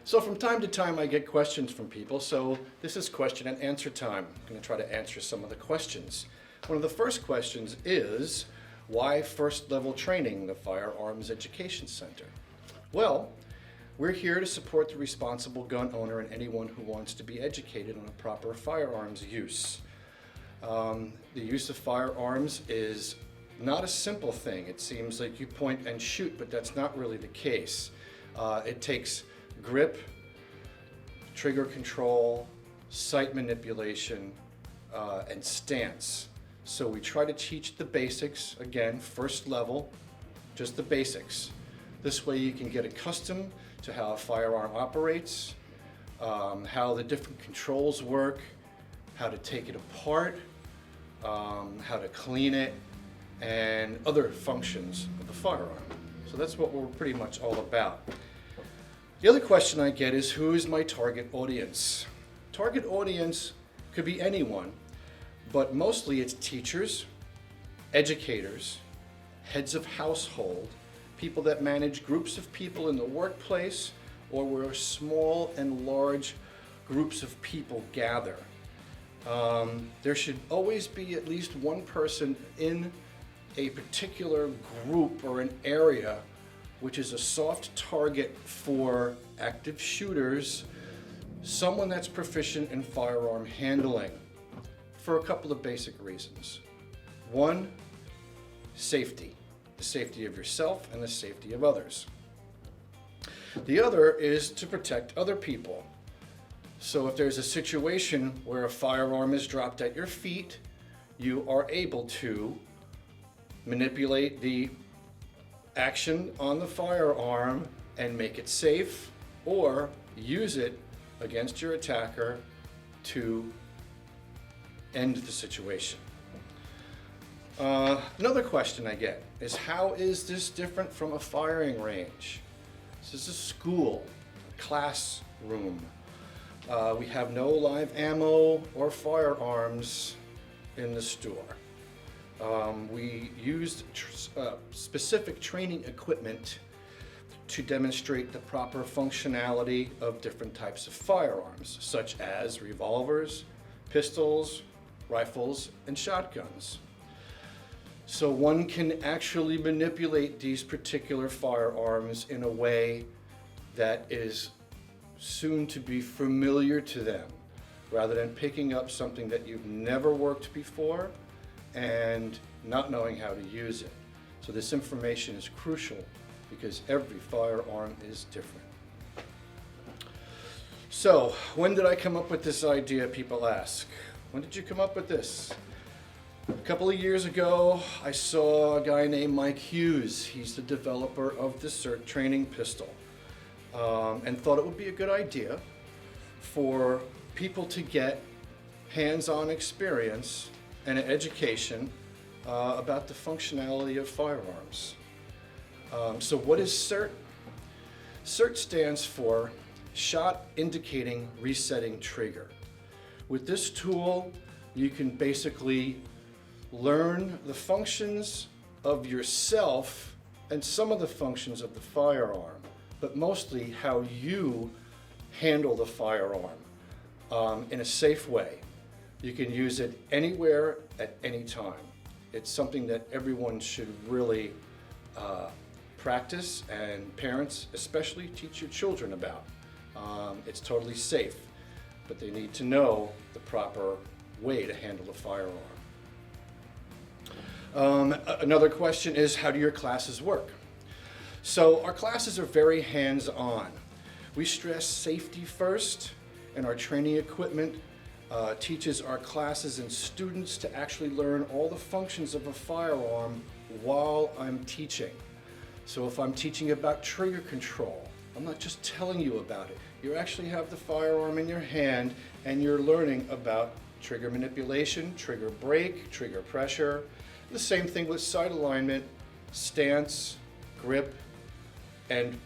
So from time to time I get questions from people, so this is question and answer time. I'm going to try to answer some of the questions. One of the first questions is, why first level training, the Firearms Education Center? Well, we're here to support the responsible gun owner and anyone who wants to be educated on a proper firearms use. The use of firearms is not a simple thing. It seems like you point and shoot, but that's not really the case. It takes grip, trigger control, sight manipulation, and stance. So we try to teach the basics, again, first level, just the basics. This way you can get accustomed to how a firearm operates, how the different controls work, how to take it apart, how to clean it, and other functions of the firearm. So that's what we're pretty much all about. The other question I get is, who is my target audience? Target audience could be anyone, but mostly it's teachers, educators, heads of household, people that manage groups of people in the workplace, or where small and large groups of people gather. There should always be at least one person in a particular group or an area which is a soft target for active shooters, someone that's proficient in firearm handling, for a couple of basic reasons. One, safety. The safety of yourself and the safety of others. The other is to protect other people. So if there's a situation where a firearm is dropped at your feet, you are able to manipulate the action on the firearm and make it safe, or use it against your attacker to end the situation. Another question I get is, how is this different from a firing range? This is a school, a classroom. We have no live ammo or firearms in the store. We used specific training equipment to demonstrate the proper functionality of different types of firearms, such as revolvers, pistols, rifles, and shotguns. So one can actually manipulate these particular firearms in a way that is soon to be familiar to them, rather than picking up something that you've never worked before and not knowing how to use it. So this information is crucial because every firearm is different. So, when did I come up with this idea, people ask? When did you come up with this? A couple of years ago, I saw a guy named Mike Hughes. He's the developer of the CERT training pistol, and thought it would be a good idea for people to get hands-on experience and an education about the functionality of firearms. So what is CERT? CERT stands for Shot Indicating Resetting Trigger. With this tool, you can basically learn the functions of yourself and some of the functions of the firearm, but mostly how you handle the firearm in a safe way. You can use it anywhere at any time. It's something that everyone should really practice, and parents especially teach your children about. It's totally safe, but they need to know the proper way to handle a firearm. Another question is, how do your classes work? So our classes are very hands-on. We stress safety first, and our training equipment teaches our classes and students to actually learn all the functions of a firearm while I'm teaching. So if I'm teaching about trigger control, I'm not just telling you about it. You actually have the firearm in your hand and you're learning about trigger manipulation, trigger brake, trigger pressure. The same thing with sight alignment, stance, grip, and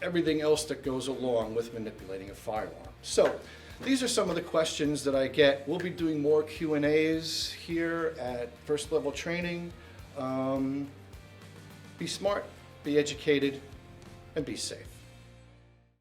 everything else that goes along with manipulating a firearm. So these are some of the questions that I get. We'll be doing more Q&As here at First Level Training. Be smart, be educated, and be safe.